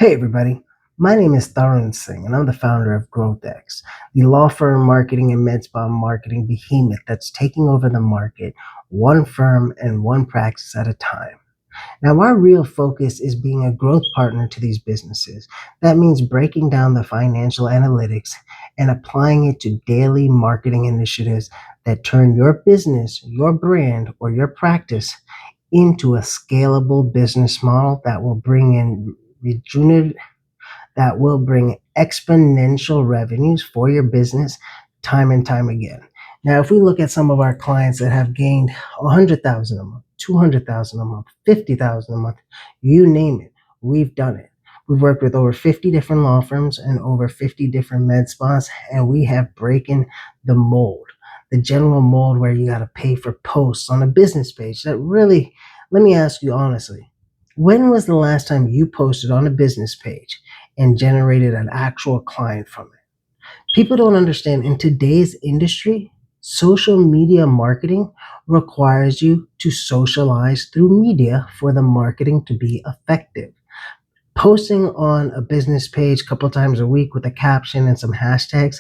Hey everybody, my name is Tarun Singh and I'm the founder of GrowthX, the law firm marketing and med spa marketing behemoth that's taking over the market one firm and one practice at a time. Now, our real focus is being a growth partner to these businesses. That means breaking down the financial analytics and applying it to daily marketing initiatives that turn your business, your brand, or your practice into a scalable business model that will bring in rejuvenated that will bring exponential revenues for your business time and time again. Now, if we look at some of our clients that have gained 100,000 a month, 200,000 a month, 50,000 a month, you name it, we've done it. We've worked with over 50 different law firms and over 50 different med spas, and we have broken the mold, the general mold where you got to pay for posts on a business page. That really, let me ask you honestly, when was the last time you posted on a business page and generated an actual client from it? People don't understand in today's industry, social media marketing requires you to socialize through media for the marketing to be effective. Posting on a business page a couple times a week with a caption and some hashtags,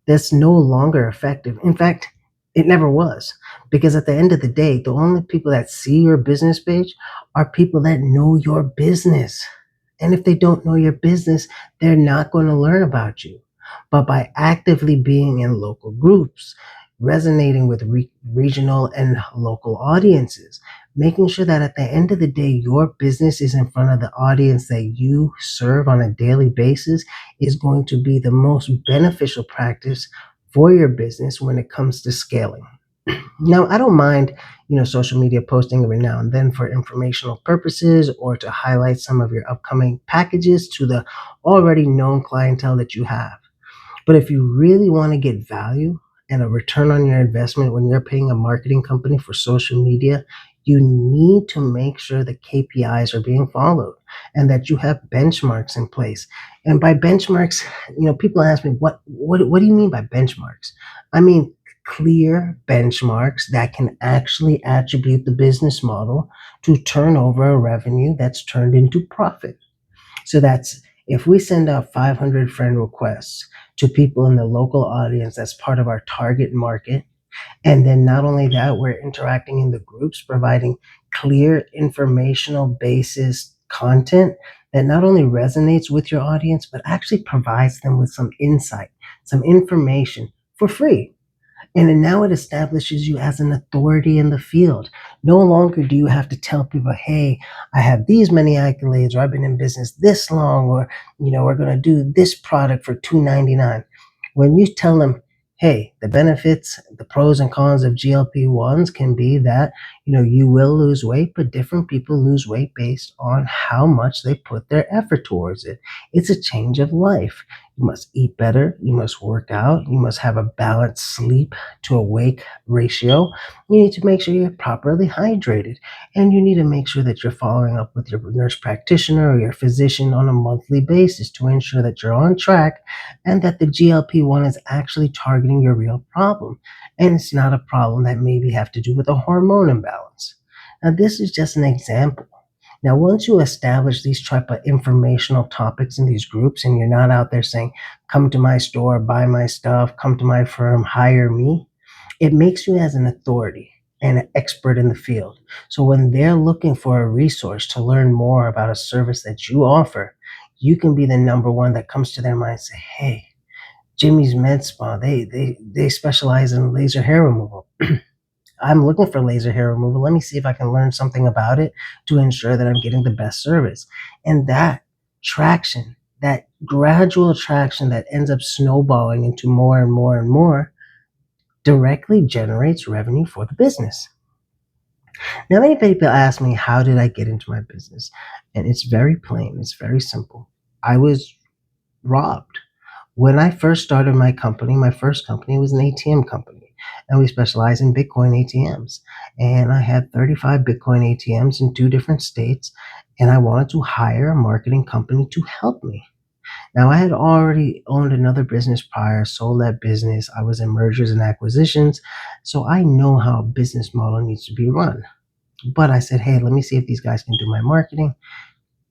that's no longer effective. In fact, it never was. Because at the end of the day, the only people that see your business page are people that know your business. And if they don't know your business, they're not going to learn about you. But by actively being in local groups, resonating with regional and local audiences, making sure that at the end of the day, your business is in front of the audience that you serve on a daily basis is going to be the most beneficial practice for your business when it comes to scaling. Now, I don't mind, social media posting every now and then for informational purposes or to highlight some of your upcoming packages to the already known clientele that you have. But if you really want to get value and a return on your investment when you're paying a marketing company for social media, you need to make sure the KPIs are being followed and that you have benchmarks in place. And by benchmarks, people ask me, what do you mean by benchmarks? I mean, clear benchmarks that can actually attribute the business model to turn over a revenue that's turned into profit. So that's if we send out 500 friend requests to people in the local audience that's part of our target market, and then not only that, we're interacting in the groups, providing clear informational basis content that not only resonates with your audience, but actually provides them with some insight, some information for free. And then now it establishes you as an authority in the field. No longer do you have to tell people, hey, I have these many accolades, or I've been in business this long, or, we're going to do this product for $2.99. When you tell them, hey, the benefits, the pros and cons of GLP-1s can be that, you will lose weight, but different people lose weight based on how much they put their effort towards it. It's a change of life. You must eat better. You must work out. You must have a balanced sleep to awake ratio. You need to make sure you're properly hydrated. And you need to make sure that you're following up with your nurse practitioner or your physician on a monthly basis to ensure that you're on track and that the GLP-1 is actually targeting your real problem. And it's not a problem that maybe have to do with a hormone imbalance. Now, this is just an example. Now, once you establish these type of informational topics in these groups and you're not out there saying, come to my store, buy my stuff, come to my firm, hire me, it makes you as an authority and an expert in the field. So when they're looking for a resource to learn more about a service that you offer, you can be the number one that comes to their mind and say, hey, Jimmy's Med Spa, they specialize in laser hair removal. I'm looking for laser hair removal. Let me see if I can learn something about it to ensure that I'm getting the best service. And that traction, that gradual traction that ends up snowballing into more and more and more, directly generates revenue for the business. Now, many people ask me, how did I get into my business? And it's very plain. It's very simple. I was robbed. When I first started my first company was an ATM company, and we specialize in Bitcoin ATMs. And I had 35 Bitcoin ATMs in 2 different states, and I wanted to hire a marketing company to help me. Now, I had already owned another business prior, sold that business. I was in mergers and acquisitions, so I know how a business model needs to be run. But I said, hey, let me see if these guys can do my marketing.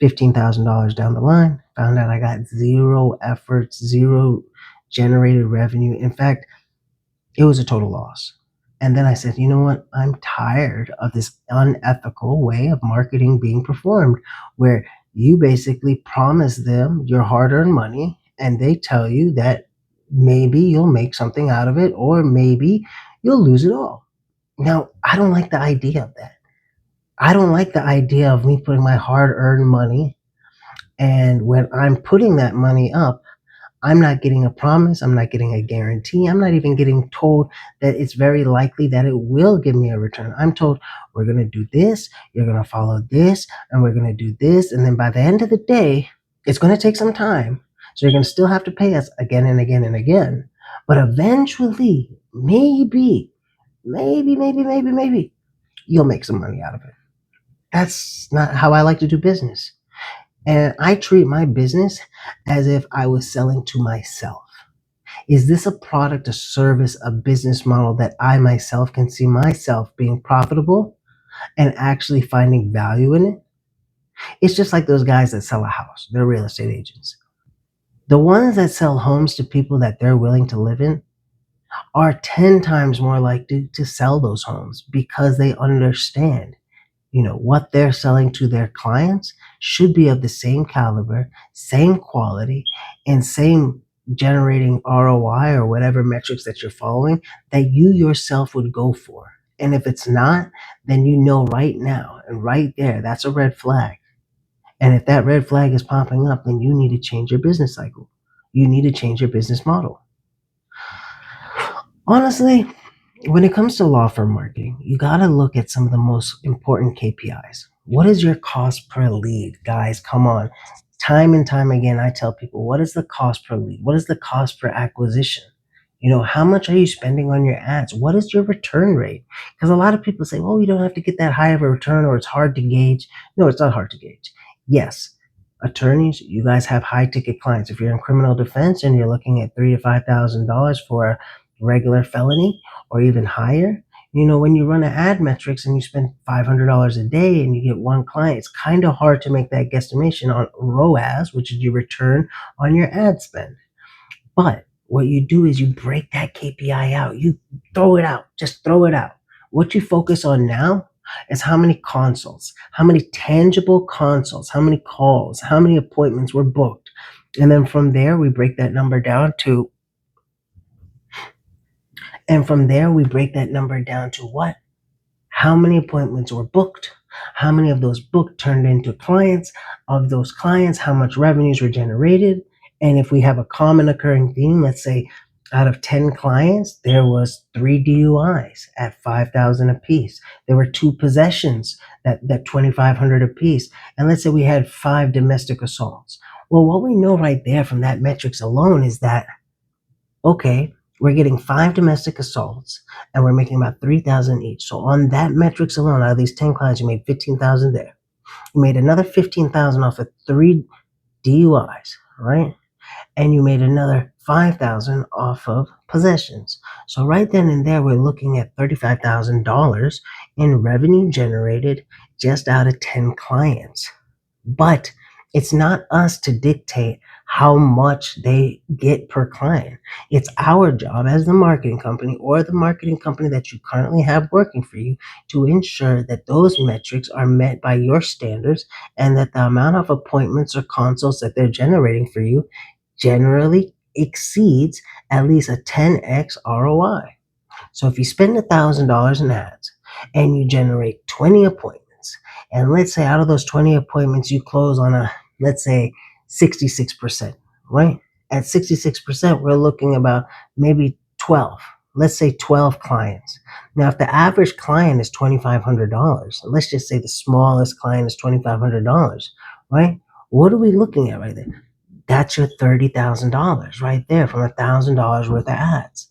$15,000 down the line, Found out I got zero efforts, zero generated revenue. In fact, it was a total loss. And then I said, you know what? I'm tired of this unethical way of marketing being performed, where you basically promise them your hard earned money and they tell you that maybe you'll make something out of it or maybe you'll lose it all. Now, I don't like the idea of that. I don't like the idea of me putting my hard earned money, and when I'm putting that money up, I'm not getting a promise. I'm not getting a guarantee. I'm not even getting told that it's very likely that it will give me a return. I'm told we're going to do this, you're going to follow this, and we're going to do this. And then by the end of the day, it's going to take some time. So you're going to still have to pay us again and again and again. But eventually, maybe, you'll make some money out of it. That's not how I like to do business. And I treat my business as if I was selling to myself. Is this a product, a service, a business model that I myself can see myself being profitable and actually finding value in it? It's just like those guys that sell a house, they're real estate agents. The ones that sell homes to people that they're willing to live in are 10 times more likely to sell those homes because they understand, what they're selling to their clients should be of the same caliber, same quality, and same generating ROI or whatever metrics that you're following that you yourself would go for. And if it's not, then you know right now and right there, that's a red flag. And if that red flag is popping up, then you need to change your business cycle. You need to change your business model. Honestly, when it comes to law firm marketing, you got to look at some of the most important KPIs. What is your cost per lead? Guys, come on. Time and time again, I tell people, what is the cost per lead? What is the cost per acquisition? How much are you spending on your ads? What is your return rate? Because a lot of people say, well, you don't have to get that high of a return or it's hard to gauge. No, it's not hard to gauge. Yes, attorneys, you guys have high ticket clients. If you're in criminal defense and you're looking at $3,000 to $5,000 for a regular felony or even higher, when you run an ad metrics and you spend $500 a day and you get one client, it's kind of hard to make that guesstimation on ROAS, which is your return on your ad spend. But what you do is you break that KPI out. You throw it out. Just throw it out. What you focus on now is how many consults, how many tangible consults, how many calls, how many appointments were booked. And then from there, we break that number down to, what? How many appointments were booked? How many of those booked turned into clients? Of those clients, how much revenues were generated? And if we have a common occurring theme, let's say out of 10 clients, there was 3 DUIs at 5,000 apiece. There were 2 possessions that 2,500 apiece. And let's say we had 5 domestic assaults. Well, what we know right there from that metrics alone is that, okay, we're getting 5 domestic assaults and we're making about 3,000 each. So on that metrics alone, out of these 10 clients, you made 15,000 there. You made another 15,000 off of 3 DUIs, right? And you made another 5,000 off of possessions. So right then and there, we're looking at $35,000 in revenue generated just out of 10 clients. But it's not us to dictate how much they get per client. It's our job as the marketing company or the marketing company that you currently have working for you to ensure that those metrics are met by your standards and that the amount of appointments or consults that they're generating for you generally exceeds at least a 10x ROI. So if you spend $1,000 in ads and you generate 20 appointments, and let's say out of those 20 appointments, you close on let's say 66%, right? At 66%, we're looking about maybe 12. Let's say 12 clients. Now, if the average client is $2,500, let's just say the smallest client is $2,500, right? What are we looking at right there? That's your $30,000 right there from $1,000 worth of ads.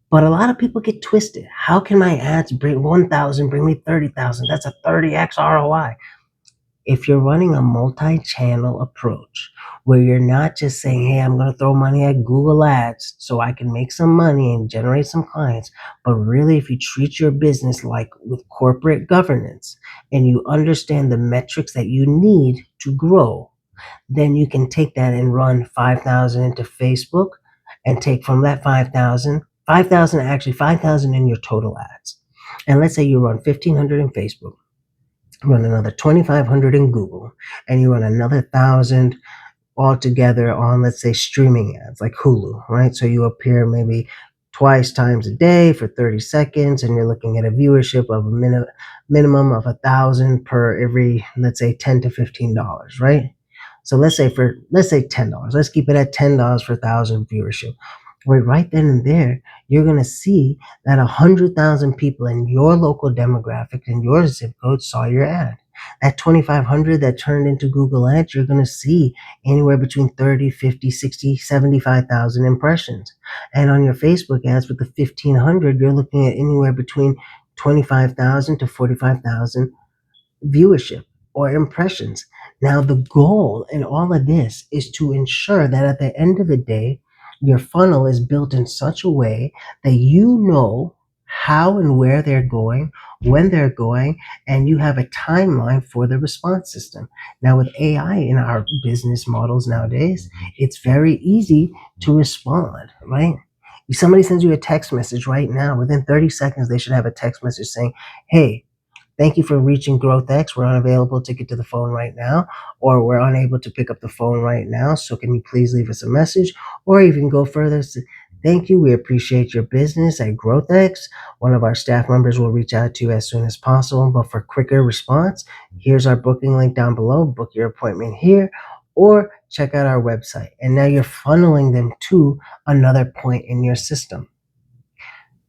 But a lot of people get twisted. How can my ads bring 1,000, bring me 30,000? That's a 30x ROI. If you're running a multi-channel approach where you're not just saying, hey, I'm going to throw money at Google Ads so I can make some money and generate some clients, but really if you treat your business like with corporate governance and you understand the metrics that you need to grow, Then you can take that and run 5,000 into Facebook and take from that 5,000, actually 5,000 in your total ads. And let's say you run 1,500 in Facebook, run another 2,500 in Google, and you run another 1,000 altogether on, let's say, streaming ads like Hulu, right? So you appear maybe twice times a day for 30 seconds, and you're looking at a viewership of a minimum of 1,000 per every, let's say, $10 to $15, right? So let's say $10. Let's keep it at $10 for 1,000 viewership. Right then and there, you're gonna see that 100,000 people in your local demographic in your zip code saw your ad. That 2,500 that turned into Google Ads, you're gonna see anywhere between 30, 50, 60, 75,000 impressions. And on your Facebook ads with the 1,500, you're looking at anywhere between 25,000 to 45,000 viewership or impressions. Now, the goal in all of this is to ensure that at the end of the day, your funnel is built in such a way that you know how and where they're going, when they're going, and you have a timeline for the response system. Now, with AI in our business models nowadays, it's very easy to respond, right? If somebody sends you a text message right now, within 30 seconds, they should have a text message saying, hey, thank you for reaching GrowthX. We're unavailable to get to the phone right now, or we're unable to pick up the phone right now. So can you please leave us a message? Or even go further. Thank you. We appreciate your business at GrowthX. One of our staff members will reach out to you as soon as possible. But for quicker response, here's our booking link down below. Book your appointment here or check out our website. And now you're funneling them to another point in your system.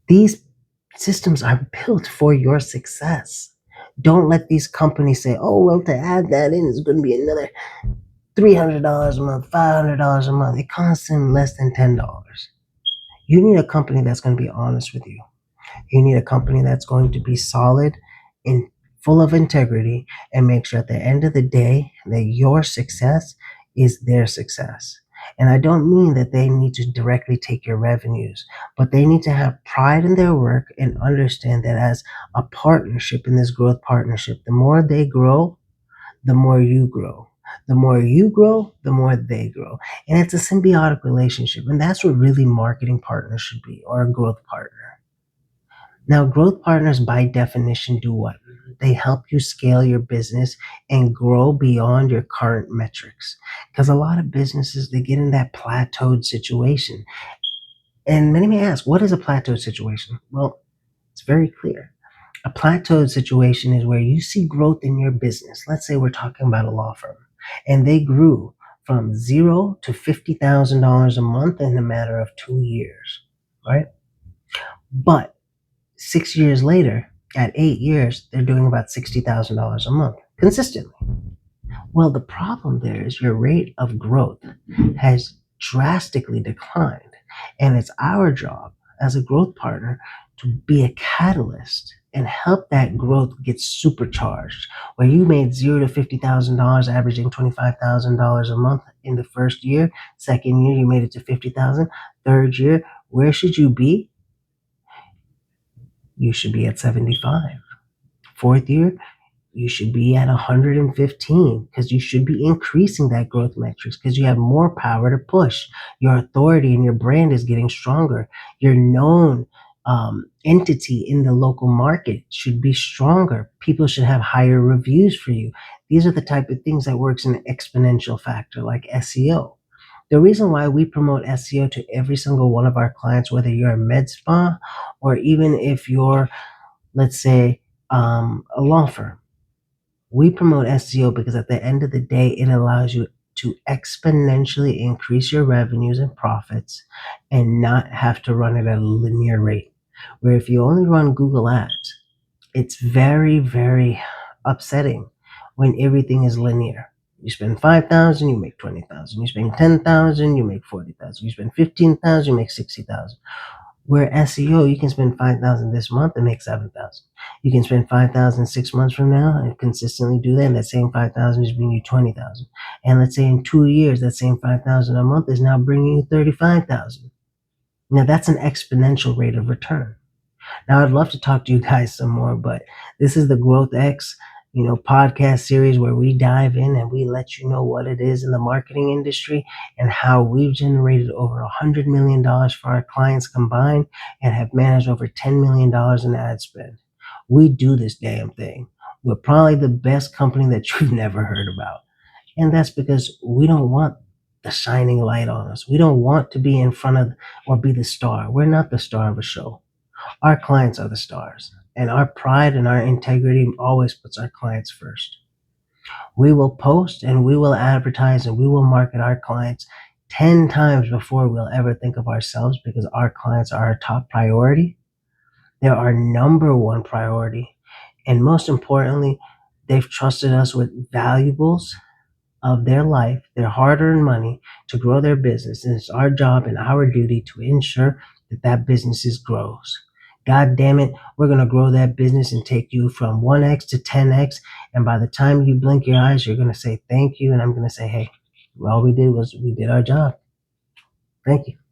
These systems are built for your success. Don't let these companies say, oh, well, to add that in is going to be another $300 a month, $500 a month. It costs them less than $10. You need a company that's going to be honest with you. You need a company that's going to be solid and full of integrity and make sure at the end of the day that your success is their success. And I don't mean that they need to directly take your revenues, but they need to have pride in their work and understand that as a partnership in this growth partnership, the more they grow, the more you grow. The more you grow, the more they grow. And it's a symbiotic relationship. And that's what really marketing partners should be, or a growth partner. Now, growth partners by definition do what? They help you scale your business and grow beyond your current metrics. Because a lot of businesses, they get in that plateaued situation. And many may ask, what is a plateaued situation? Well, it's very clear. A plateaued situation is where you see growth in your business. Let's say we're talking about a law firm, and they grew from zero to $50,000 a month in a matter of 2 years, right? But 6 years later, at 8 years, they're doing about $60,000 a month consistently. Well, the problem there is your rate of growth has drastically declined. And it's our job as a growth partner to be a catalyst and help that growth get supercharged. Where you made zero to $50,000, averaging $25,000 a month in the first year. Second year, you made it to 50,000. Third year, where should you be? You should be at 75. Fourth year, you should be at 115 because you should be increasing that growth metrics because you have more power to push. Your authority and your brand is getting stronger. Your known entity in the local market should be stronger. People should have higher reviews for you. These are the type of things that works in an exponential factor like SEO. The reason why we promote SEO to every single one of our clients, whether you're a med spa or even if you're, let's say, a law firm, we promote SEO because at the end of the day, it allows you to exponentially increase your revenues and profits and not have to run it at a linear rate. Where if you only run Google Ads, it's very, very upsetting when everything is linear. You spend 5,000, you make 20,000. You spend 10,000, you make 40,000. You spend 15,000, you make 60,000. Where SEO, you can spend 5,000 this month and make 7,000. You can spend 5,000 6 months from now and consistently do that, and that same 5,000 is bringing you 20,000. And let's say in 2 years, that same 5,000 a month is now bringing you 35,000. Now that's an exponential rate of return. Now I'd love to talk to you guys some more, but this is the GrowthX podcast series where we dive in and we let you know what it is in the marketing industry and how we've generated over $100 million for our clients combined and have managed over $10 million in ad spend. We do this damn thing. We're probably the best company that you've never heard about. And that's because we don't want the shining light on us. We don't want to be in front of or be the star. We're not the star of a show. Our clients are the stars. And our pride and our integrity always puts our clients first. We will post and we will advertise and we will market our clients 10 times before we'll ever think of ourselves because our clients are our top priority. They're our number one priority. And most importantly, they've trusted us with valuables of their life, their hard-earned money to grow their business. And it's our job and our duty to ensure that that business grows. God damn it, we're going to grow that business and take you from 1x to 10x. And by the time you blink your eyes, you're going to say thank you. And I'm going to say, hey, all we did was we did our job. Thank you.